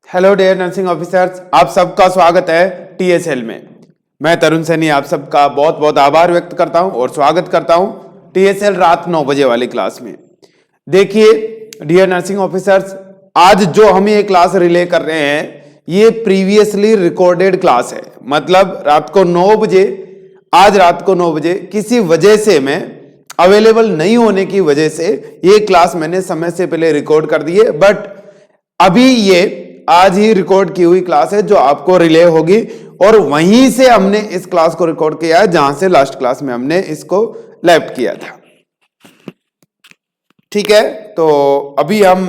Hello dear nursing officers, आप सबका स्वागत है टीएसएल में। मैं तरुण सैनी आप सबका बहुत बहुत आभार व्यक्त करता हूं और स्वागत करता हूं टीएसएल रात 9 बजे वाली क्लास में। देखिए डियर नर्सिंग ऑफिसर्स, आज जो हम ये क्लास रिले कर रहे हैं ये प्रीवियसली रिकॉर्डेड क्लास है। मतलब रात को 9 बजे, आज रात को 9 बजे किसी वजह से मैं अवेलेबल नहीं होने की वजह से ये क्लास मैंने समय से पहले रिकॉर्ड कर दी है, बट अभी ये आज ही रिकॉर्ड की हुई क्लास है जो आपको रिले होगी और वहीं से हमने इस क्लास को रिकॉर्ड किया है जहां से लास्ट क्लास में हमने इसको लेफ्ट किया था। ठीक है, तो अभी हम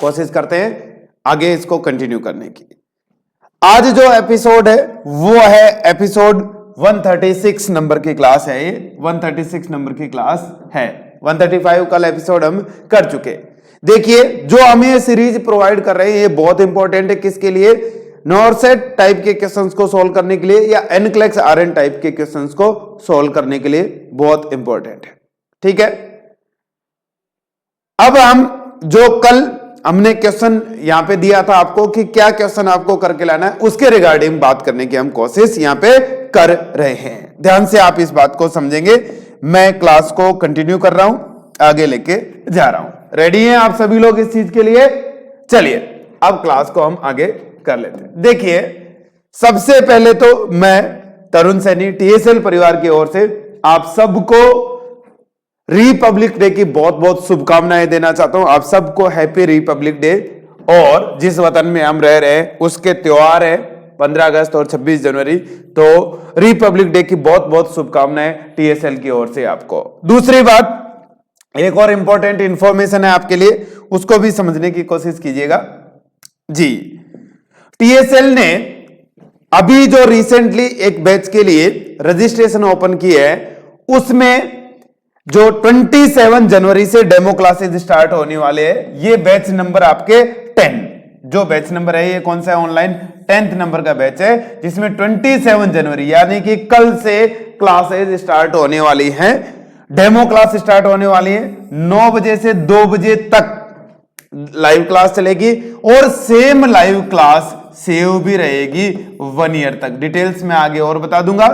कोशिश करते हैं आगे इसको कंटिन्यू करने की। आज जो एपिसोड है वो है एपिसोड 136 नंबर की क्लास है। ये 136 नंबर की क्लास है। 135 कल एपिसोड हम कर चुके। देखिए जो हमें ये सीरीज प्रोवाइड कर रहे हैं ये बहुत इंपॉर्टेंट है। किसके लिए? नॉरसेट टाइप के क्वेश्चंस को सॉल्व करने के लिए या एनक्लेक्स आरएन टाइप के क्वेश्चंस को सॉल्व करने के लिए बहुत इंपॉर्टेंट है। ठीक है, अब हम जो कल हमने क्वेश्चन यहां पे दिया था आपको कि क्या क्वेश्चन आपको करके लाना है, उसके रिगार्डिंग बात करने की हम कोशिश यहां पे कर रहे हैं। ध्यान से आप इस बात को समझेंगे। मैं क्लास को कंटिन्यू कर रहा हूं, आगे लेके जा रहा हूं। रेडी हैं आप सभी लोग इस चीज के लिए? चलिए अब क्लास को हम आगे कर लेते हैं। देखिए सबसे पहले तो मैं तरुण सैनी टीएसएल परिवार की ओर से आप सबको रिपब्लिक डे की बहुत बहुत शुभकामनाएं देना चाहता हूं। आप सबको हैप्पी रिपब्लिक डे। और जिस वतन में हम रह रहे हैं उसके त्योहार है 15 अगस्त और 26 जनवरी, तो रिपब्लिक डे की बहुत बहुत शुभकामनाएं टीएसएल की ओर से आपको। दूसरी बात, एक और इंपॉर्टेंट इंफॉर्मेशन है आपके लिए, उसको भी समझने की कोशिश कीजिएगा जी। टीएसएल ने अभी जो रिसेंटली एक बैच के लिए रजिस्ट्रेशन ओपन की है उसमें जो 27 जनवरी से डेमो क्लासेस स्टार्ट होने वाले हैं, ये बैच नंबर आपके 10, जो बैच नंबर है ये कौन सा है? ऑनलाइन 10th नंबर का बैच है जिसमें 27 जनवरी यानी कि कल से क्लासेस स्टार्ट होने वाली हैं। डेमो क्लास स्टार्ट होने वाली है 9 बजे से 2 बजे तक लाइव क्लास चलेगी और सेम लाइव क्लास सेव भी रहेगी 1 ईयर तक। डिटेल्स में आगे और बता दूंगा।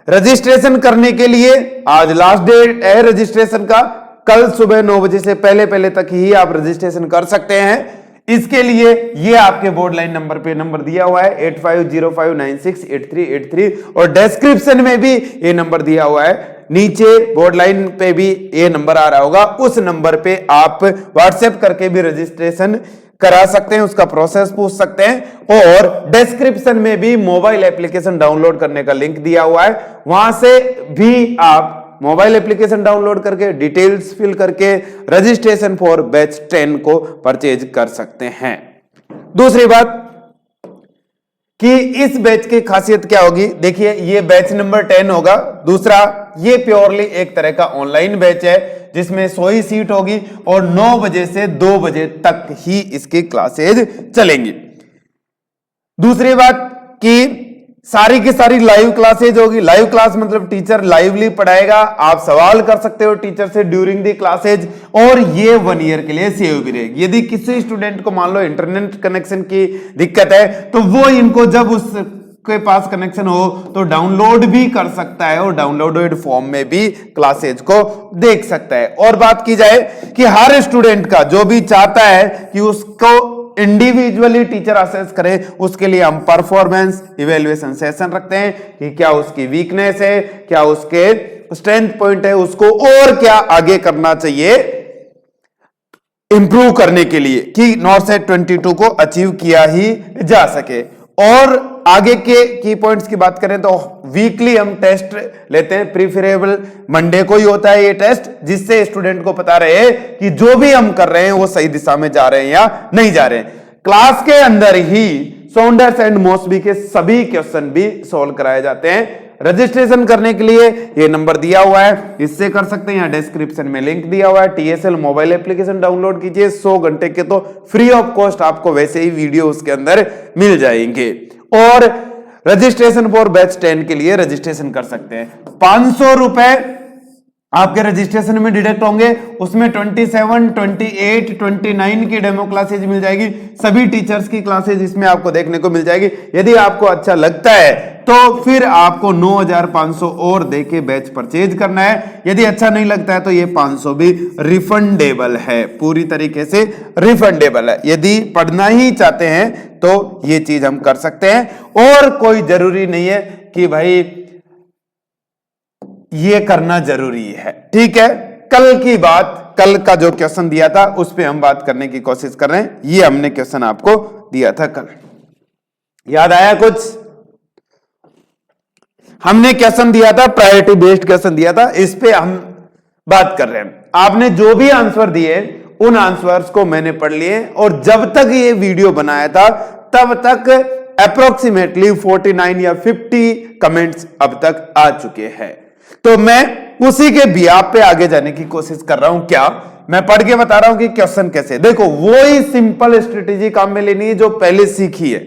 रजिस्ट्रेशन करने के लिए आज लास्ट डेट है रजिस्ट्रेशन का। कल सुबह 9 बजे से पहले पहले तक ही आप रजिस्ट्रेशन कर सकते हैं। इसके लिए ये आपके बोर्ड लाइन नंबर पे नंबर दिया हुआ है 8505968383 और डिस्क्रिप्शन में भी ये नंबर दिया हुआ है। नीचे बोर्ड लाइन पे भी ये नंबर आ रहा होगा, उस नंबर पे आप व्हाट्सएप करके भी रजिस्ट्रेशन करा सकते हैं, उसका प्रोसेस पूछ सकते हैं। और डिस्क्रिप्शन में भी मोबाइल एप्लीकेशन डाउनलोड करने का लिंक दिया हुआ है, वहां से भी आप मोबाइल एप्लीकेशन डाउनलोड करके डिटेल्स फिल करके रजिस्ट्रेशन फॉर बैच 10 को परचेज कर सकते हैं। दूसरी बात कि इस बैच की खासियत क्या होगी, देखिए ये बैच नंबर 10 होगा। दूसरा, ये प्योरली एक तरह का ऑनलाइन बैच है जिसमें 100 ही सीट होगी और 9 बजे से 2 बजे तक ही इसकी क्लासेज चलेंगी। दूसरी बात कि सारी की सारी लाइव क्लासेज होगी। लाइव क्लास मतलब टीचर लाइवली पढ़ाएगा, आप सवाल कर सकते हो टीचर से ड्यूरिंग दी क्लासेज, और ये 1 ईयर के लिए सेव भी रहेगी। यदि किसी स्टूडेंट को मान लो इंटरनेट कनेक्शन की दिक्कत है तो वो इनको जब उसके पास कनेक्शन हो तो डाउनलोड भी कर सकता है और डाउनलोडेड फॉर्म में भी क्लासेज को देख सकता है। और बात की जाए कि हर स्टूडेंट का जो भी चाहता है कि उसको इंडिविजुअली टीचर असेस करे, उसके लिए हम परफॉर्मेंस इवैल्यूएशन सेशन रखते हैं कि क्या उसकी वीकनेस है, क्या उसके स्ट्रेंथ पॉइंट है, उसको और क्या आगे करना चाहिए इंप्रूव करने के लिए कि नॉरसेट 22 को अचीव किया ही जा सके। और आगे के की पॉइंट्स की बात करें तो वीकली हम टेस्ट लेते हैं, प्रीफरेबल मंडे को ही होता है ये टेस्ट, जिससे स्टूडेंट को पता रहे कि जो भी हम कर रहे हैं वो सही दिशा में जा रहे हैं या नहीं जा रहे हैं। क्लास के अंदर ही साउंडर्स एंड मोस्बी के सभी क्वेश्चन भी सॉल्व कराए जाते हैं। रजिस्ट्रेशन करने के लिए ये नंबर दिया हुआ है, इससे कर सकते हैं, यहाँ डिस्क्रिप्शन में लिंक दिया हुआ है। टीएसएल मोबाइल एप्लीकेशन डाउनलोड कीजिए, 100 घंटे के तो फ्री ऑफ कॉस्ट आपको वैसे ही वीडियो उसके अंदर मिल जाएंगे। और रजिस्ट्रेशन फॉर बैच 10 के लिए रजिस्ट्रेशन कर सकते हैं 500 रुपए आपके रजिस्ट्रेशन में डिडक्ट होंगे, उसमें 27, 28, 29 की डेमो क्लासेज मिल जाएगी, सभी टीचर्स की क्लासेज इसमें आपको देखने को मिल जाएगी। यदि आपको अच्छा लगता है तो फिर आपको 9,500 और देके बैच परचेज करना है। यदि अच्छा नहीं लगता है तो ये 500 भी रिफंडेबल है, पूरी तरीके से रिफंडेबल है। यदि पढ़ना ही चाहते हैं तो ये चीज हम कर सकते हैं, और कोई जरूरी नहीं है कि भाई ये करना जरूरी है। ठीक है, कल की बात, कल का जो क्वेश्चन दिया था उस पे हम बात करने की कोशिश कर रहे हैं। ये हमने क्वेश्चन आपको दिया था कल, याद आया कुछ? हमने क्वेश्चन दिया था, प्रायोरिटी बेस्ड क्वेश्चन दिया था, इस पे हम बात कर रहे हैं। आपने जो भी आंसर दिए उन आंसर्स को मैंने पढ़ लिए, और जब तक ये वीडियो बनाया था तब तक अप्रोक्सीमेटली 49 या 50 कमेंट्स अब तक आ चुके हैं। तो मैं उसी के बियाप पे आगे जाने की कोशिश कर रहा हूं। क्या मैं पढ़ के बता रहा हूं कि क्वेश्चन कैसे, देखो वो ही सिंपल स्ट्रेटेजी काम में लेनी है जो पहले सीखी है।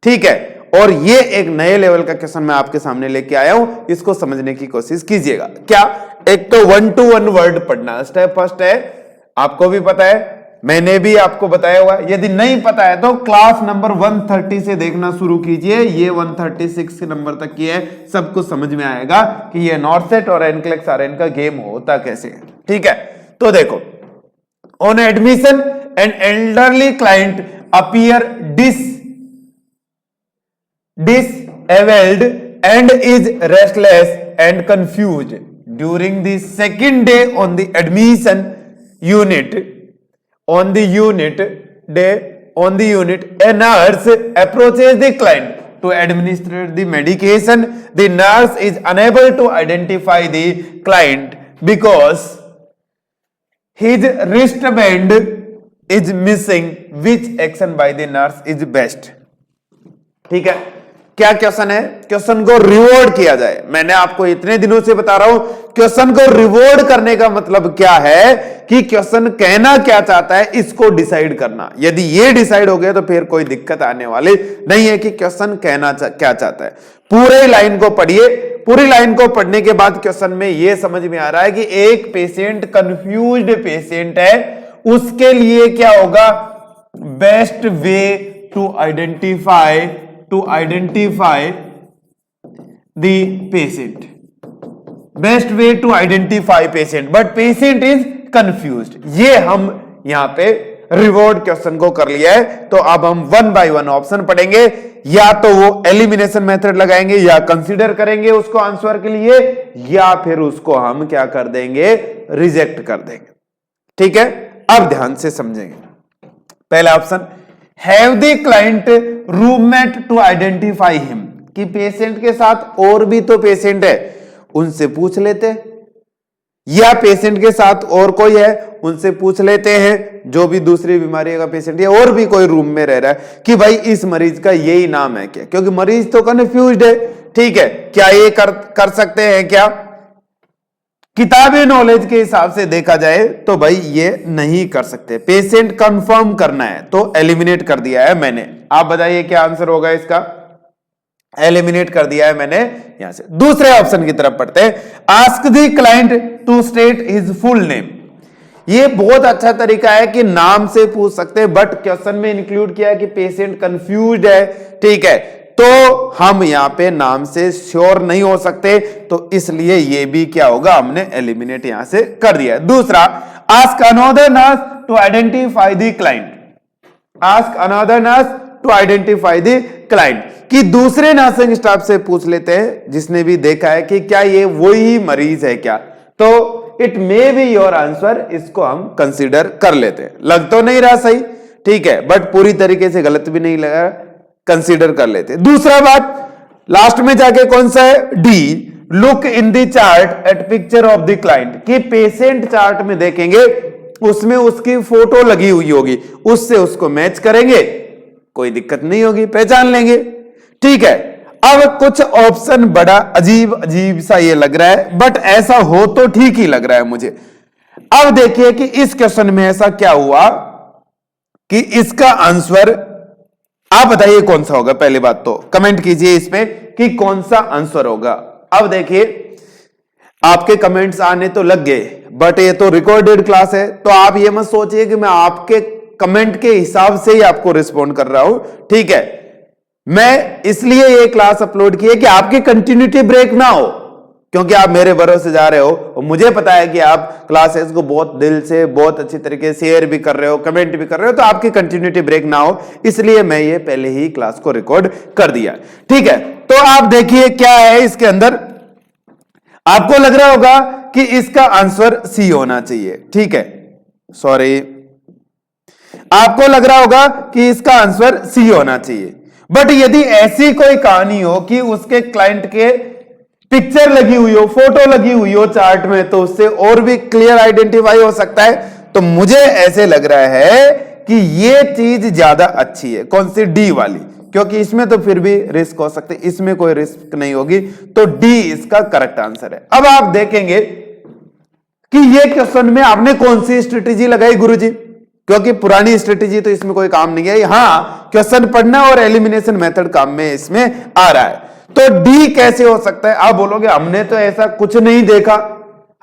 ठीक है, और ये एक नए लेवल का क्वेश्चन मैं आपके सामने लेके आया हूं, इसको समझने की कोशिश कीजिएगा। क्या, एक तो 1 to 1 वर्ड पढ़ना स्टेप फर्स्ट है, आपको भी पता है, मैंने भी आपको बताया हुआ। यदि नहीं पता है तो क्लास नंबर 130 से देखना शुरू कीजिए, ये 136 नंबर तक की है, सब कुछ समझ में आएगा कि ये नॉर्थ सेट और एनक्लेक्स आरएन का गेम होता कैसे है। ठीक है, तो देखो, on admission an elderly client appear disabled and is restless and confused during the second day on the admission unit. On the unit, a nurse approaches the client to administer the medication. The nurse is unable to identify the client because his wristband is missing. Which action by the nurse is best? ठीक है, क्या question है? Question को reward किया जाए। मैंने आपको इतने दिनों से बता रहा हूं, क्वेश्चन को रिवॉर्ड करने का मतलब क्या है कि क्वेश्चन कहना क्या चाहता है, इसको डिसाइड करना। यदि ये डिसाइड हो गया तो फिर कोई दिक्कत आने वाली नहीं है कि क्वेश्चन कहना क्या चाहता है। पूरे लाइन को पढ़िए, पूरी लाइन को पढ़ने के बाद क्वेश्चन में यह समझ में आ रहा है कि एक पेशेंट कंफ्यूज्ड पेशेंट है, उसके लिए क्या होगा? Best way to identify the patient, best way to identify patient, but patient is confused। ये हम यहां पे रिवॉर्ड क्वेश्चन को कर लिया है। तो अब हम 1 by 1 ऑप्शन पढ़ेंगे, या तो वो एलिमिनेशन मेथड लगाएंगे, या कंसीडर करेंगे उसको आंसर के लिए, या फिर उसको हम क्या कर देंगे? रिजेक्ट कर देंगे। ठीक है, अब ध्यान से समझेंगे। पहला option, have the client roommate to identify him, कि पेशेंट के साथ और भी तो पेशेंट है, उनसे पूछ लेते, या पेशेंट के साथ और कोई है, उनसे पूछ लेते हैं, जो भी दूसरी बीमारी का पेशेंट है और भी कोई रूम में रह रहा है, कि भाई इस मरीज का यही नाम है क्या? क्योंकि मरीज तो कंफ्यूज्ड है। ठीक है, क्या ये कर सकते हैं क्या? किताबी नॉलेज के हिसाब से देखा जाए तो भाई ये नहीं कर सकते। पेशेंट कंफर्म करना है तो एलिमिनेट कर दिया है मैंने। आप बताइए क्या आंसर होगा इसका? एलिमिनेट कर दिया है मैंने यहां से। दूसरे ऑप्शन की तरफ पढ़ते हैं, ask the client to state his full name. ये बहुत अच्छा तरीका है कि नाम से पूछ सकते हैं, बट क्वेश्चन में इंक्लूड किया है कि पेशेंट कंफ्यूज्ड है। ठीक है, तो हम यहां पे नाम से श्योर नहीं हो सकते, तो इसलिए ये भी क्या होगा? हमने एलिमिनेट यहां से कर दिया है। दूसरा, ask another nurse to identify the client. Ask another nurse to identify the client, कि दूसरे नर्सिंग स्टाफ से पूछ लेते हैं जिसने भी देखा है कि क्या ये वही मरीज है क्या। तो it may be your answer, इसको हम कंसीडर कर लेते हैं। लग तो नहीं रहा सही, ठीक है, बट पूरी तरीके से गलत भी नहीं लगा, कंसीडर कर लेते। दूसरा बात, लास्ट में जाके कौन सा है? D, look in the chart at picture of the client, कि पेशेंट चार्ट में देखेंगे, उसमें उसकी फोटो लगी हुई होगी, उससे उसको मैच करेंगे, कोई दिक्कत नहीं होगी, पहचान लेंगे। ठीक है, अब कुछ ऑप्शन बड़ा अजीब अजीब सा ये लग रहा है, बट ऐसा हो तो ठीक ही लग रहा है मुझे। अब देखिए कि इस क्वेश्चन में ऐसा क्या हुआ कि इसका आंसर आप बताइए कौन सा होगा। पहली बात तो कमेंट कीजिए इसमें कि कौन सा आंसर होगा। अब देखिए, आपके कमेंट्स आने तो लग गए, बट ये तो रिकॉर्डेड क्लास है, तो आप ये मत सोचिए कि मैं आपके कमेंट के हिसाब से ही आपको रिस्पॉन्ड कर रहा हूं, ठीक है। मैं इसलिए ये क्लास अपलोड की है कि आपकी कंटिन्यूटी ब्रेक ना हो, क्योंकि आप मेरे भरोसे जा रहे हो और मुझे पता है कि आप क्लासेस को बहुत दिल से, बहुत अच्छी तरीके से शेयर भी कर रहे हो, कमेंट भी कर रहे हो, तो आपकी कंटिन्यूटी ब्रेक ना हो, इसलिए मैं ये पहले ही क्लास को रिकॉर्ड कर दिया, ठीक है। तो आप देखिए क्या है इसके अंदर। आपको लग रहा होगा कि इसका आंसर सी होना चाहिए, ठीक है, सॉरी, आपको लग रहा होगा कि इसका आंसर सी होना चाहिए। बट यदि ऐसी कोई कहानी हो कि उसके क्लाइंट के पिक्चर लगी हुई हो, फोटो लगी हुई हो चार्ट में, तो उससे और भी क्लियर आइडेंटिफाई हो सकता है। तो मुझे ऐसे लग रहा है कि ये चीज ज्यादा अच्छी है, कौन सी, डी वाली, क्योंकि इसमें तो फिर भी रिस्क हो सकते, इसमें कोई रिस्क नहीं होगी, तो डी इसका करेक्ट आंसर है। अब आप देखेंगे कि ये क्वेश्चन में आपने कौन सी स्ट्रेटेजी लगाई गुरुजी, क्योंकि पुरानी स्ट्रेटेजी तो इसमें कोई काम नहीं है। हाँ, क्वेश्चन पढ़ना और एलिमिनेशन मेथड काम में इसमें आ रहा है। तो डी कैसे हो सकता है? आप बोलोगे हमने तो ऐसा कुछ नहीं देखा,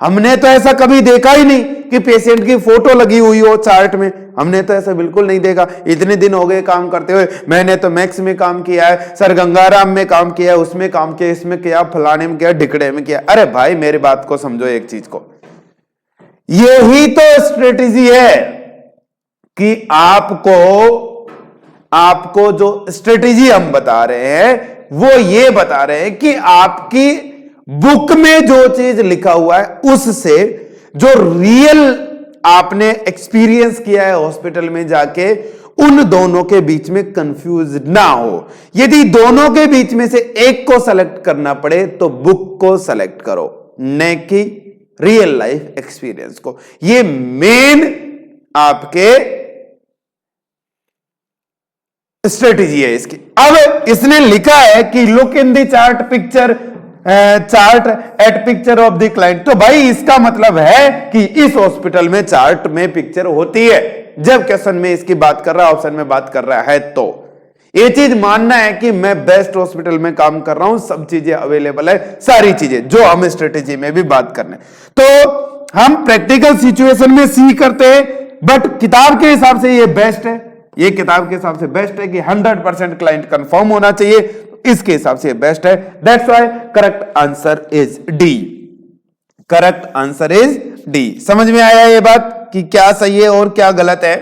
हमने तो ऐसा कभी देखा ही नहीं कि पेशेंट की फोटो लगी हुई हो चार्ट में, हमने तो ऐसा बिल्कुल नहीं देखा, इतने दिन हो गए काम करते हुए, मैंने तो मैक्स में काम किया है, सर गंगाराम में काम किया है, उसमें काम किया, इसमें किया, फलाने में किया, ढिकड़े में किया। अरे भाई मेरी बात को समझो, एक चीज को, यही तो स्ट्रेटेजी है कि आपको जो स्ट्रेटेजी हम बता रहे हैं वो ये बता रहे हैं कि आपकी बुक में जो चीज लिखा हुआ है उससे जो रियल आपने एक्सपीरियंस किया है हॉस्पिटल में जाके, उन दोनों के बीच में कंफ्यूज ना हो। यदि दोनों के बीच में से एक को सेलेक्ट करना पड़े तो बुक को सेलेक्ट करो, न कि रियल लाइफ एक्सपीरियंस को। ये मेन आपके स्ट्रेटेजी है इसकी। अब इसने लिखा है कि look in the chart at picture of the client, तो भाई इसका मतलब है कि इस हॉस्पिटल में चार्ट में पिक्चर होती है। जब क्वेश्चन में इसकी बात कर रहा है, ऑप्शन में बात कर रहा है, तो ये चीज मानना है कि मैं बेस्ट हॉस्पिटल में काम कर रहा हूं, सब चीजें अवेलेबल है, सारी चीजें जो हम स्ट्रेटेजी में भी बात करने। तो हम प्रैक्टिकल सिचुएशन में सी करते हैं, बट किताब के हिसाब से ये बेस्ट है, ये किताब के हिसाब से बेस्ट है कि 100% क्लाइंट कंफर्म होना चाहिए, इसके हिसाब से बेस्ट है। That's why correct answer is D, correct answer is D. समझ में आया ये बात कि क्या सही है और क्या गलत है?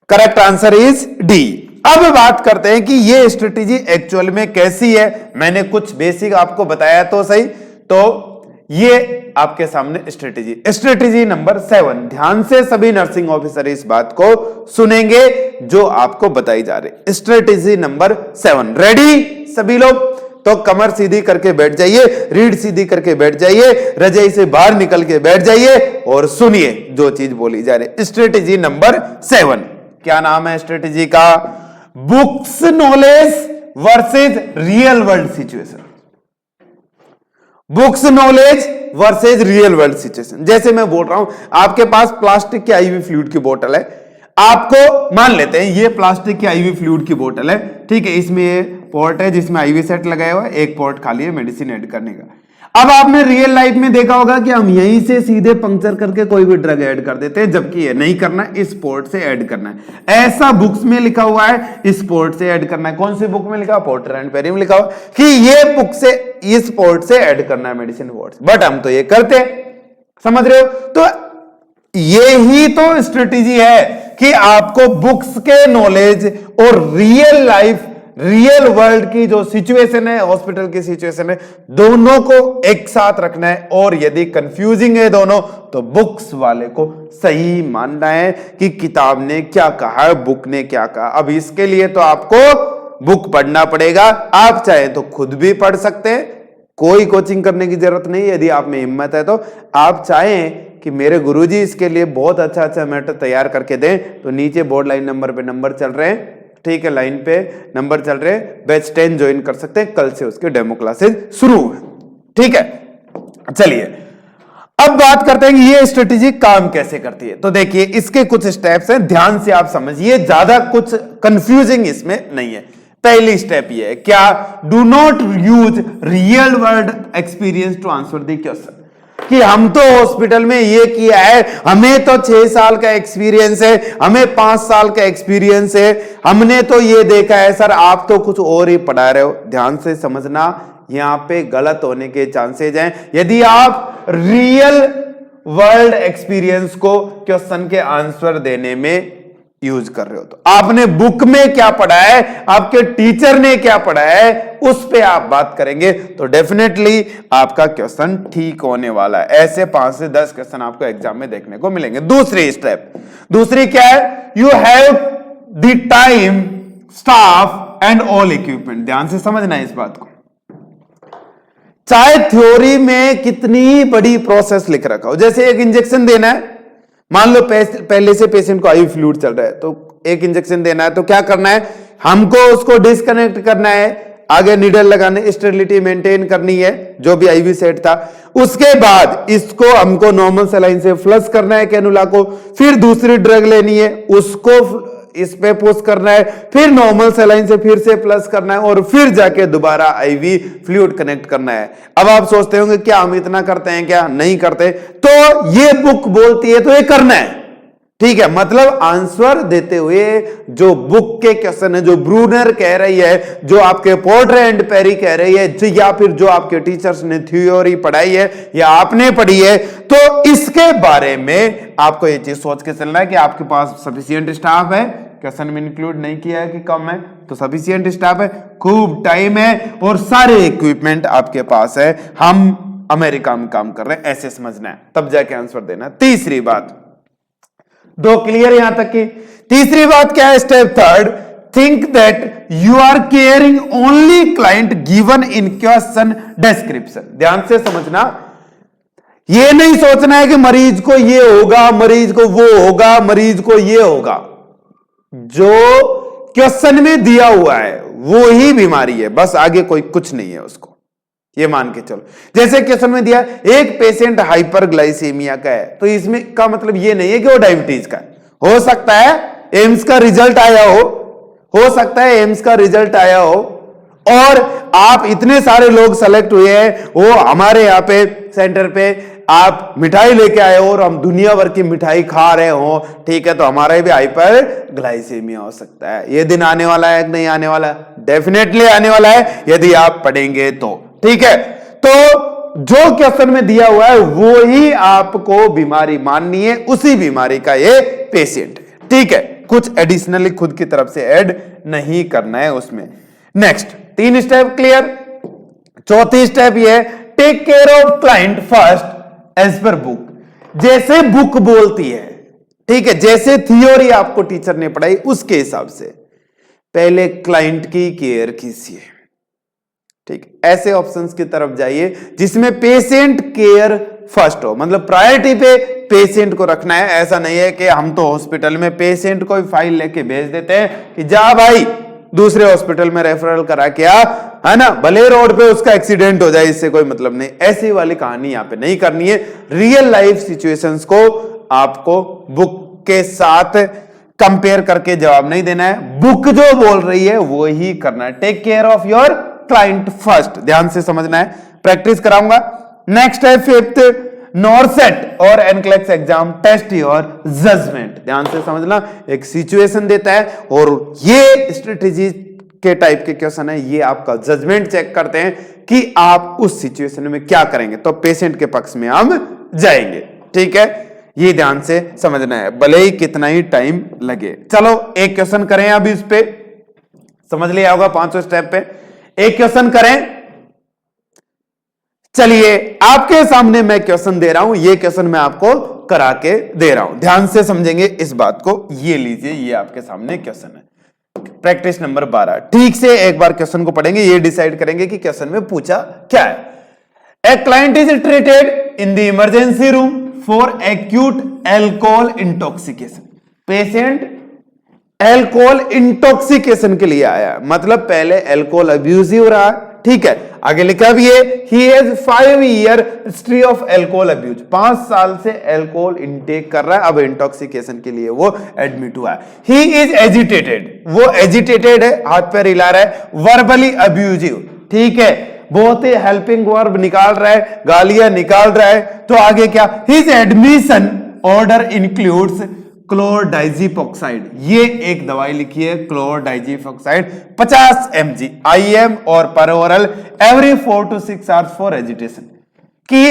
Correct answer is D. अब बात करते हैं कि ये स्ट्रेटेजी एक्चुअल में कैसी है। मैंने कुछ बेसिक आपको बताया तो सही, तो ये आपके सामने स्ट्रेटेजी नंबर 7। ध्यान से सभी नर्सिंग ऑफिसर इस बात को सुनेंगे जो आपको बताई जा रही। स्ट्रेटेजी नंबर 7, रेडी सभी लोग? तो कमर सीधी करके बैठ जाइए, रीढ़ सीधी करके बैठ जाइए, रजाई से बाहर निकल के बैठ जाइए और सुनिए जो चीज बोली जा रही। स्ट्रेटेजी नंबर 7, क्या नाम है स्ट्रेटेजी का? Books knowledge versus real world situation. Books knowledge versus real world situation. जैसे मैं बोल रहा हूं, आपके पास प्लास्टिक की आईवी फ्लूइड की बोतल है, आपको मान लेते हैं ये प्लास्टिक की आईवी फ्लूइड की बोतल है, ठीक है, इसमें ये पोर्ट है जिसमें आईवी सेट लगाया हुआ है, एक पोर्ट खाली है मेडिसिन ऐड करने का। अब आपने रियल लाइफ में देखा होगा कि हम यहीं से सीधे पंक्चर करके कोई भी ड्रग ऐड कर देते हैं, जबकि ये नहीं करना, इस पोर्ट से ऐड करना है। ऐसा बुक्स में लिखा हुआ है, इस पोर्ट से ऐड करना है। कौन सी बुक में लिखा? पोर्टर एंड पेरी में लिखा हुआ कि ये बुक से इस पोर्ट से ऐड करना है मेडिसिन पोर्ट, बट हम तो ये करते हैं, समझ रहे हो? तो यही तो स्ट्रेटेजी है कि आपको बुक्स के नॉलेज और रियल लाइफ, रियल वर्ल्ड की जो सिचुएशन है, हॉस्पिटल की सिचुएशन है, दोनों को एक साथ रखना है। और यदि कंफ्यूजिंग है दोनों, तो बुक्स वाले को सही मानना है कि किताब ने क्या कहा है, बुक ने क्या कहा। अब इसके लिए तो आपको बुक पढ़ना पड़ेगा। आप चाहे तो खुद भी पढ़ सकते हैं, कोई कोचिंग करने की जरूरत नहीं। यदि आप में हिम्मत है तो आप चाहें कि मेरे गुरुजी इसके लिए बहुत अच्छा मैटर तैयार करके दें, तो नीचे बोर्ड लाइन नंबर पे नंबर चल रहे हैं, ठीक है, लाइन पे नंबर चल रहे हैं, बैच 10 ज्वाइन कर सकते हैं। कल से उसके डेमो क्लासेस शुरू है, ठीक है। चलिए अब बात करते हैं कि ये स्ट्रेटेजी काम कैसे करती है। तो देखिए इसके कुछ स्टेप्स हैं, ध्यान से आप समझिए, ज्यादा कुछ कंफ्यूजिंग इसमें नहीं है। पहली स्टेप ये है क्या, do not use real world experience to answer the question, कि हम तो हॉस्पिटल में ये किया है, हमें तो 6 साल का एक्सपीरियंस है, हमें 5 साल का एक्सपीरियंस है, हमने तो ये देखा है। सर आप तो कुछ और ही पढ़ा रहे हो। ध्यान से समझना, यहां पे गलत होने के चांसेस हैं। यदि आप रियल वर्ल्ड एक्सपीरियंस को क्वेश्चन के आंसर देने में यूज कर रहे हो, तो आपने बुक में क्या पढ़ा है, आपके टीचर ने क्या पढ़ा है, उस पे आप बात करेंगे तो डेफिनेटली आपका क्वेश्चन ठीक होने वाला है। ऐसे 5 से 10 क्वेश्चन आपको एग्जाम में देखने को मिलेंगे। दूसरी स्टेप, दूसरी क्या है, you have the time, staff and all equipment. ध्यान से समझना है इस बात को। चाहे थ्योरी में कितनी बड़ी प्रोसेस लिख रखा हो, जैसे एक इंजेक्शन देना है, मान लो पहले से पेशेंट को आईवी फ्लूइड चल रहा है, तो एक इंजेक्शन देना है, तो क्या करना है, हमको उसको डिस्कनेक्ट करना है, आगे नीडल लगाने, स्टेरिलिटी मेंटेन करनी है, जो भी आईवी सेट था। उसके बाद इसको हमको नॉर्मल सलाइन से फ्लश करना है कैनुला को, फिर दूसरी ड्रग लेनी है, उसको इस पे पुश करना है, फिर नॉर्मल सलाइन से फिर से प्लस करना है, और फिर जाके दोबारा आईवी फ्लूइड कनेक्ट करना है। अब आप सोचते होंगे क्या हम इतना करते हैं, क्या नहीं करते, तो ये बुक बोलती है तो ये करना है, ठीक है। मतलब आंसर देते हुए जो बुक के क्वेश्चन है, जो ब्रूनर कह रही है, जो आपके पोर्टर एंड पेरी कह रही है, या फिर जो आपके टीचर्स ने थ्योरी पढ़ाई है या आपने पढ़ी है, तो इसके बारे में आपको ये चीज सोच के चलना है कि आपके पास सफिशिएंट स्टाफ है, क्वेश्चन में इंक्लूड नहीं किया है कि कम है, तो सफिशिएंट स्टाफ है, खूब टाइम है, और सारे इक्विपमेंट आपके पास है, हम अमेरिका में काम कर रहे हैं, ऐसे समझना है, तब जाके आंसर देना। तीसरी बात, 2 क्लियर यहां तक की। तीसरी बात क्या है, step third, think that you are caring only client given in question description. ध्यान से समझना, ये नहीं सोचना है कि मरीज को ये होगा, मरीज को वो होगा, मरीज को ये होगा। जो क्वेश्चन में दिया हुआ है वो ही बीमारी है, बस आगे कोई कुछ नहीं है उसको, ये मान के चलो। जैसे क्वेश्चन में दिया एक पेशेंट हाइपरग्लाइसीमिया का है, तो इसमें का मतलब ये नहीं है कि वो डायबिटीज का है। हो सकता है एम्स का रिजल्ट आया हो सकता है एम्स का रिजल्ट आया हो, और आप इतने सारे लोग सेलेक्ट हुए हैं, वो हमारे यहाँ पे सेंटर पे आप मिठाई लेके आए हो और हम दुनिया भर की मिठाई खा रहे हो, ठीक है, तो हमारा भी हाइपरग्लाइसीमिया हो सकता है। ये दिन आने वाला है कि नहीं आने वाला? डेफिनेटली आने वाला है, यदि आप पढ़ेंगे तो, ठीक है। तो जो क्वेश्चन में दिया हुआ है वो ही आपको बीमारी माननी है, उसी बीमारी का ये पेशेंट है, ठीक है। कुछ एडिशनली खुद की तरफ से ऐड नहीं करना है उसमें। Next 3 step clear. चौथी स्टेप ये है, take care of client first as per book. जैसे बुक बोलती है, ठीक है, जैसे थ्योरी आपको टीचर ने पढ़ाई उसके हिसाब से पहले क्लाइंट की केयर कीजिए, ठीक। ऐसे ऑप्शंस की तरफ जाइए जिसमें पेशेंट केयर फर्स्ट हो, मतलब प्रायोरिटी पे पेशेंट को रखना है। ऐसा नहीं है कि हम तो हॉस्पिटल में पेशेंट को फाइल लेके भेज देते हैं कि जा भाई दूसरे हॉस्पिटल में रेफरल करा के आ, है ना, भले रोड पे उसका एक्सीडेंट हो जाए, इससे कोई मतलब नहीं। ऐसी वाली कहानी यहां पे नहीं करनी है। रियल लाइफ सिचुएशंस को आपको बुक के साथ कंपेयर करके जवाब नहीं देना है, बुक जो बोल रही है वो ही करना है। Take care of your client first, ध्यान से समझना है, प्रैक्टिस कराऊंगा। नेक्स्ट है 5th, नॉरसेट और NCLEX exam test your judgment. ध्यान से समझना, एक सिचुएशन देता है और ये स्ट्रेटेजी के टाइप के क्वेश्चन है, ये आपका जजमेंट चेक करते हैं कि आप उस सिचुएशन में क्या करेंगे, तो पेशेंट के पक्ष में हम जाएंगे, ठीक है। ये ध्यान से समझना है, भले ही कितना ही टाइम लगे। चलो एक क्वेश्चन करें, अभी इस पे समझ लिया होगा 5 स्टेप पे। एक क्वेश्चन करें, चलिए आपके सामने मैं क्वेश्चन दे रहा हूं, ये क्वेश्चन मैं आपको करा के दे रहा हूं, ध्यान से समझेंगे इस बात को। ये लीजिए, ये आपके सामने क्वेश्चन है, प्रैक्टिस नंबर 12। ठीक से एक बार क्वेश्चन को पढ़ेंगे, ये डिसाइड करेंगे कि क्वेश्चन में पूछा क्या है। A client is treated in the emergency room for acute alcohol intoxication. Patient alcohol intoxication के लिए आया, मतलब पहले अल्कोहल अब्यूजिव रहा, ठीक है, आगे लिखा भी है, he has 5 year history of alcohol abuse, 5 साल से एल्कोहल इंटेक कर रहा है, अब इंटॉक्सिकेशन के लिए वो एडमिट हुआ है। ही इज एजिटेटेड, वो एजिटेटेड है, हाथ पैर हिला रहा है, वर्बली अब्यूजिव, ठीक है, बहुत ही हेल्पिंग वर्ब निकाल रहा है, गालियां निकाल रहा है। तो आगे क्या, हिज एडमिशन ऑर्डर इंक्लूड्स क्लोरडाइजिपोक्साइड, ये एक दवाई लिखी है क्लोरडाइजिपोक्साइड 50 mg IM और पर oral every 4 to 6 hours for agitation. कि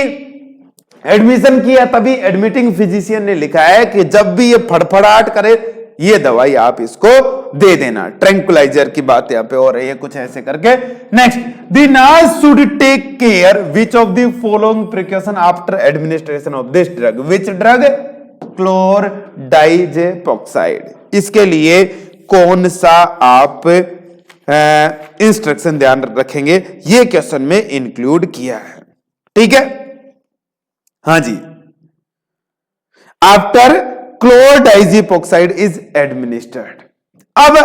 एडमिशन किया तभी एडमिटिंग फिजिशियन ने लिखा है कि जब भी ये फड़फड़ाहट करे ये दवाई आप इसको दे देना, ट्रैंक्विलाइजर की बात यहां पे हो रही है, कुछ ऐसे करके। Next, the nurse should take care which of the following precaution after administration of this drug, which drug, chlordiazepoxide, इसके लिए कौन सा आप इंस्ट्रक्शन ध्यान रखेंगे, ये क्वेश्चन में इंक्लूड किया है, ठीक है। हाँ जी, आफ्टर क्लोरडाइजिपोक्साइड इज एडमिनिस्टर्ड। अब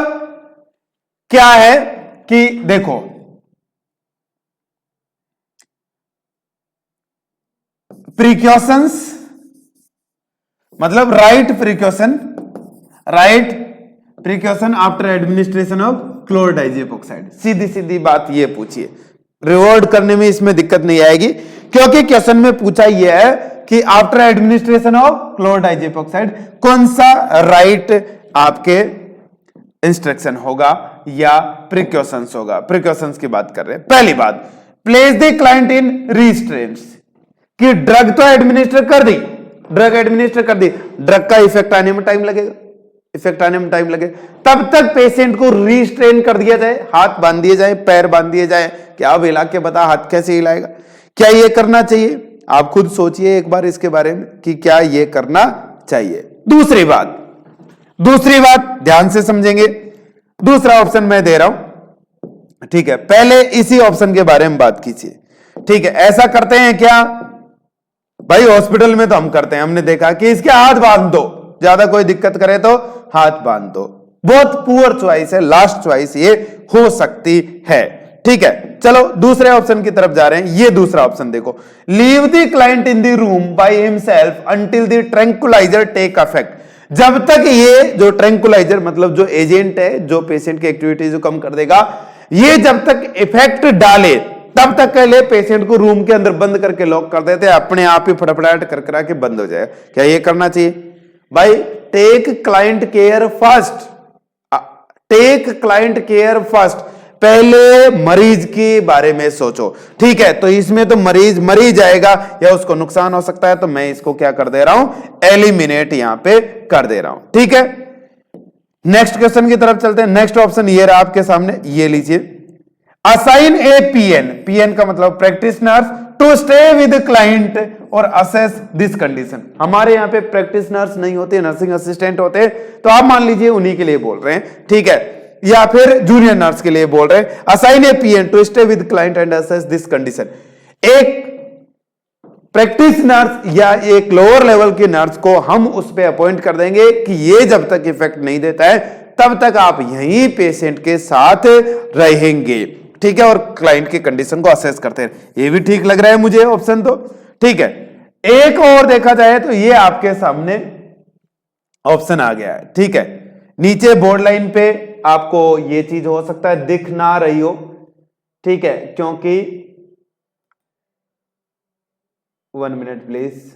क्या है कि देखो, प्रिकॉशंस मतलब right precaution after administration of chlordiazepoxide, सीधी सीधी बात ये पूछिए, रिवॉर्ड करने में इसमें दिक्कत नहीं आएगी, क्योंकि क्वेश्चन में पूछा यह है कि आफ्टर एडमिनिस्ट्रेशन ऑफ क्लोरडाइजिपोक्साइड कौन सा राइट आपके इंस्ट्रक्शन होगा या प्रिकॉशंस होगा। प्रिकॉशंस की बात कर रहे हैं। पहली बात, place the client in restraints, कि ड्रग तो एडमिनिस्टर कर दी, ड्रग का इफेक्ट आने में टाइम लगेगा, तब तक पेशेंट को रिस्ट्रेन कर दिया जाए, हाथ बांध दिए जाए, पैर बांध दिए जाए। क्या अब हिला के बता, हाथ कैसे हिलाएगा, क्या ये करना चाहिए? आप खुद सोचिए एक बार इसके बारे में कि क्या ये करना चाहिए। दूसरी बात ध्यान से समझेंगे, दूसरा ऑप्शन मैं दे रहा हूं, ठीक है, पहले इसी ऑप्शन के बारे में बात कीजिए, ठीक है। ऐसा करते हैं क्या भाई, हॉस्पिटल में तो हम करते हैं, हमने देखा कि इसके हाथ बांध दो, ज्यादा कोई दिक्कत करे तो हाथ बांध दो, बहुत पुअर चॉइस है, लास्ट चॉइस ये हो सकती है, ठीक है। चलो दूसरे ऑप्शन की तरफ जा रहे हैं, ये दूसरा ऑप्शन देखो, leave the client in the room by himself until the tranquilliser take effect, जब तक ये जो ट्रैंक्विलाइजर मतलब जो एजेंट है जो पेशेंट की एक्टिविटीज को कम कर देगा, ये जब तक इफेक्ट डाले तब तक के लिए पेशेंट को रूम के अंदर बंद करके लॉक कर देते हैं, अपने आप ही फड़फड़ाहट कर करा के बंद हो जाए। क्या ये करना चाहिए भाई? टेक क्लाइंट केयर फर्स्ट, पहले मरीज के बारे में सोचो, ठीक है। तो इसमें तो मरीज मर ही जाएगा या उसको नुकसान हो सकता है, तो मैं इसको क्या कर दे रहा हूं, एलिमिनेट यहां पे कर दे रहा हूं, ठीक है। नेक्स्ट क्वेश्चन की तरफ चलते हैं। नेक्स्ट ऑप्शन ये रहा आपके सामने, ये लीजिए, असाइन ए पीएन का मतलब practice nurse to stay with client और असेस दिस कंडीशन। हमारे यहाँ पे प्रैक्टिस नर्स नहीं होते, नर्सिंग असिस्टेंट होते, तो आप मान लीजिए उन्हीं के लिए बोल रहे हैं, ठीक है, या फिर जूनियर नर्स के लिए बोल रहे हैं। Assign a PN to stay with client and assess this condition. एक प्रैक्टिस नर्स या एक लोअर लेवल की नर्स को हम उस पर अपॉइंट कर देंगे कि ये जब तक इफेक्ट नहीं देता है तब तक आप यहीं पेशेंट के साथ रहेंगे, ठीक है, और क्लाइंट की कंडीशन को असेस करते हैं। ये भी ठीक लग रहा है मुझे ऑप्शन, तो ठीक है। एक और देखा जाए तो ये आपके सामने ऑप्शन आ गया है, ठीक है। नीचे बोर्ड लाइन पे आपको ये चीज हो सकता है दिख ना रही हो, ठीक है, क्योंकि 1 मिनट प्लीज,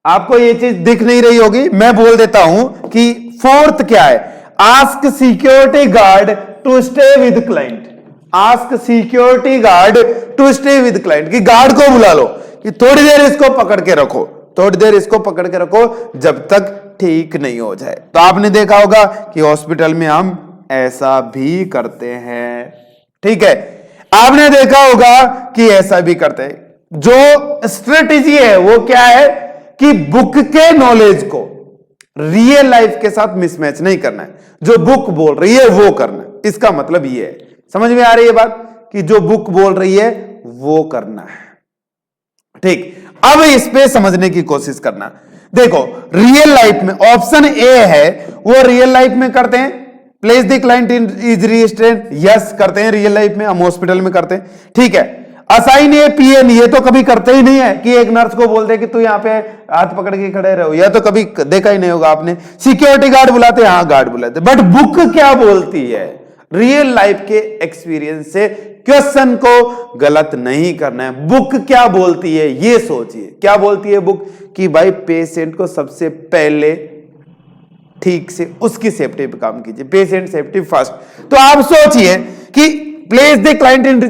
आपको ये चीज दिख नहीं रही होगी, मैं बोल देता हूं कि फोर्थ क्या है, ask security guard to stay with client. Ask security guard to stay with client, कि गार्ड को बुला लो कि थोड़ी देर इसको पकड़ के रखो, जब तक ठीक नहीं हो जाए। तो आपने देखा होगा कि हॉस्पिटल में हम ऐसा भी करते हैं, ठीक है, आपने देखा होगा कि ऐसा भी करते हैं। जो स्ट्रेटेजी है वो क्या है कि बुक के नॉलेज को रियल लाइफ के साथ मिसमैच नहीं करना है, जो बुक बोल रही है वो करना है। इसका मतलब ये है, समझ में आ रही है बात, कि जो बुक बोल रही है वो करना है, ठीक। अब इस पे समझने की कोशिश करना, देखो रियल लाइफ में ऑप्शन ए है वो रियल लाइफ में करते हैं, place the client in is restraint, yes करते हैं रियल लाइफ में, हम हॉस्पिटल में करते हैं, ठीक है। असाइन ए पीएन ये तो कभी करते ही नहीं है कि एक नर्स को बोलते कि तू यहाँ पे हाथ पकड़ के खड़े रहो, या तो कभी देखा ही नहीं होगा आपने। सिक्योरिटी गार्ड बुलाते, हाँ गार्ड बुलाते, बट बुक क्या बोलती है? रियल लाइफ के एक्सपीरियंस से क्वेश्चन को गलत नहीं करना है। बुक क्या बोलती है ये सोचिए, क्या बोलती है बुक? कि भाई पेशेंट को सबसे पहले ठीक से उसकी सेफ्टी पे काम कीजिए, पेशेंट सेफ्टी फर्स्ट। तो आप सोचिए कि place the client in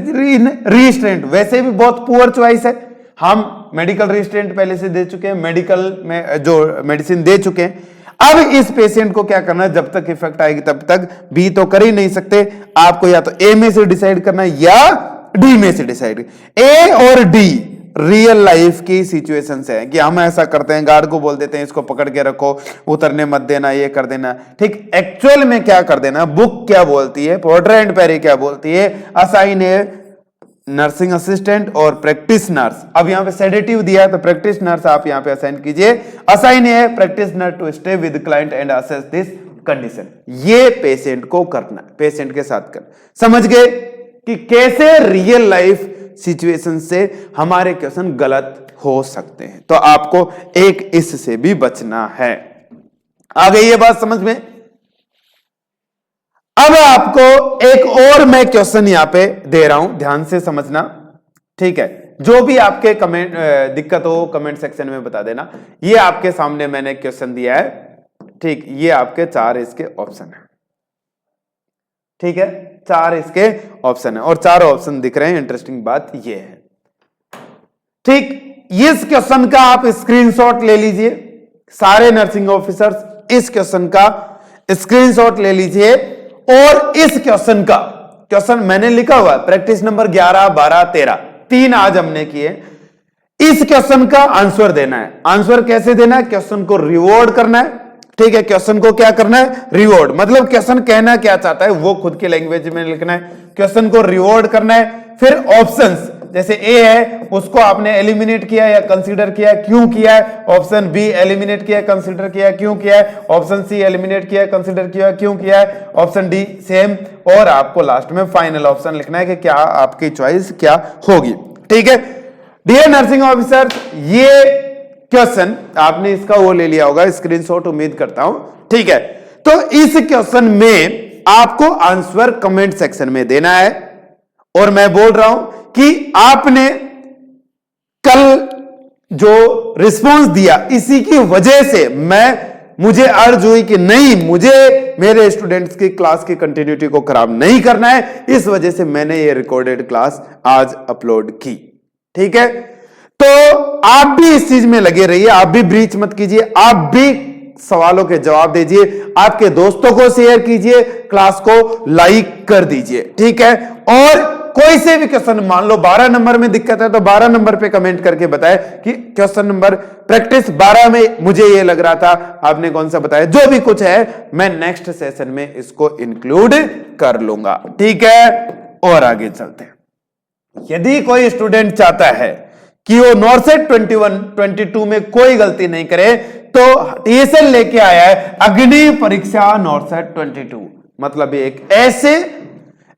restraint, वैसे भी बहुत पुअर चॉइस है। हम मेडिकल रिस्ट्रेंट पहले से दे चुके हैं, मेडिकल में जो मेडिसिन दे चुके हैं। अब इस पेशेंट को क्या करना है? जब तक इफेक्ट आएगी तब तक बी तो कर ही नहीं सकते, आपको या तो ए में से डिसाइड करना है या डी में से डिसाइड। ए और डी रियल लाइफ की सिचुएशन है कि हम ऐसा करते हैं, गार्ड को बोल देते हैं इसको पकड़ के रखो, उतरने मत देना, ये कर देना, ठीक। एक्चुअल में क्या कर देना? बुक क्या बोलती है, पोर्टर एंड पेरी क्या बोलती है? असाइन ए नर्सिंग असिस्टेंट और प्रैक्टिस नर्स। अब यहां पे सेडेटिव दिया है तो प्रैक्टिस नर्स आप यहां पे असाइन कीजिए। Assign a practice nurse to stay with client and assess this condition. ये पेशेंट को करना, पेशेंट के साथ करना। समझ गए कि कैसे रियल लाइफ सिचुएशन से हमारे क्वेश्चन गलत हो सकते हैं। तो आपको एक इससे भी बचना है। आ गई ये बात समझ में? अब आपको एक और मैं क्वेश्चन यहां पे दे रहा हूं, ध्यान से समझना, ठीक है। जो भी आपके कमेंट दिक्कत हो कमेंट सेक्शन में बता देना। ये आपके सामने मैंने क्वेश्चन दिया है, ठीक। ये आपके 4 इसके ऑप्शन है, ठीक है। 4 इसके ऑप्शन है और 4 ऑप्शन दिख रहे हैं। इंटरेस्टिंग बात ये है, ठीक। इस क्वेश्चन का आप स्क्रीनशॉट ले लीजिए, सारे नर्सिंग ऑफिसर्स इस क्वेश्चन का स्क्रीनशॉट ले लीजिए। और इस क्वेश्चन का क्वेश्चन मैंने लिखा हुआ है, प्रैक्टिस नंबर 11, 12, 13, 3 आज हमने किए। इस क्वेश्चन का आंसर देना है। आंसर कैसे देना है? क्वेश्चन को रिवॉर्ड करना है, ठीक है। क्वेश्चन को क्या करना है? रिवॉर्ड। मतलब क्वेश्चन कहना क्या चाहता है वो खुद की लैंग्वेज में लिखना है, क्वेश्चन को रिवॉर्ड करना है। फिर ऑप्शंस, जैसे ए है उसको आपने एलिमिनेट किया या कंसीडर किया, क्यों किया है? ऑप्शन बी एलिमिनेट किया, कंसीडर किया, क्यों किया है? ऑप्शन सी एलिमिनेट किया, कंसीडर किया, क्यों किया है? Option D same. और आपको लास्ट में फाइनल ऑप्शन लिखना है कि क्या आपकी चॉइस क्या होगी, ठीक है। डियर नर्सिंग ऑफिसर, ये क्वेश्चन आपने इसका वो ले लिया होगा स्क्रीनशॉट, उम्मीद करता हूं, ठीक है। तो इस क्वेश्चन में आपको आंसर कमेंट सेक्शन में देना है। और मैं बोल रहा हूं कि आपने कल जो रिस्पांस दिया इसी की वजह से मुझे अर्ज हुई कि नहीं, मुझे मेरे स्टूडेंट्स की क्लास की कंटिन्यूटी को खराब नहीं करना है, इस वजह से मैंने ये रिकॉर्डेड क्लास आज अपलोड की, ठीक है। तो आप भी इस चीज में लगे रहिए, आप भी ब्रीच मत कीजिए, आप भी सवालों के जवाब दीजिए, आपके दोस्तों को शेयर कीजिए, क्लास को लाइक कर दीजिए, ठीक है। और कोई से भी क्वेश्चन, मान लो 12 नंबर में दिक्कत है तो 12 नंबर पे कमेंट करके बताए कि क्वेश्चन नंबर प्रैक्टिस 12 में मुझे ये लग रहा था, आपने कौन सा बताया। जो भी कुछ है मैं नेक्स्ट सेशन में इसको इंक्लूड कर लूंगा, ठीक है। और आगे चलते हैं। यदि कोई स्टूडेंट चाहता है कि वो नॉर्सेट 21-22 में कोई गलती नहीं करे तो टीएसएल लेके आया है अग्नि परीक्षा नॉर्सेट 22। मतलब एक ऐसे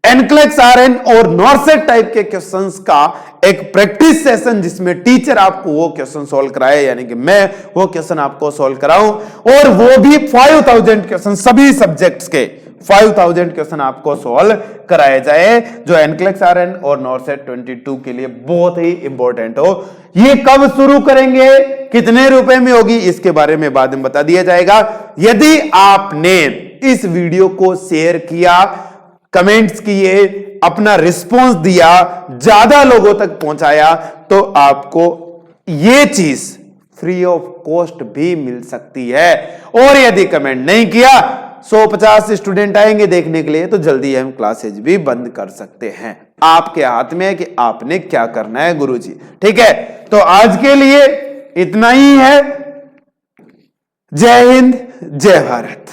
एनक्लेक्स आरएन और नॉर्सेट टाइप के क्वेश्चंस का एक प्रैक्टिस सेशन जिसमें टीचर आपको वो क्वेश्चन सॉल्व कराए, यानी कि मैं वो क्वेश्चन आपको सॉल्व कराऊं, और वो भी 5000 क्वेश्चन, सभी सब्जेक्ट्स के 5000 क्वेश्चन आपको सॉल्व कराए जाए, जो एनक्लेक्स आरएन और नॉर्सेट 22 के लिए बहुत ही इंपॉर्टेंट हो। ये कब शुरू करेंगे, कितने रुपए में होगी, इसके बारे में बाद में बता दिया जाएगा। यदि आपने इस वीडियो को शेयर किया, कमेंट्स किए, अपना रिस्पॉन्स दिया, ज्यादा लोगों तक पहुंचाया, तो आपको ये चीज फ्री ऑफ कॉस्ट भी मिल सकती है। और यदि कमेंट नहीं किया, 150 स्टूडेंट आएंगे देखने के लिए, तो जल्दी हम क्लासेज भी बंद कर सकते हैं। आपके हाथ में है कि आपने क्या करना है गुरुजी, ठीक है। तो आज के लिए इतना ही है। जय हिंद, जय भारत।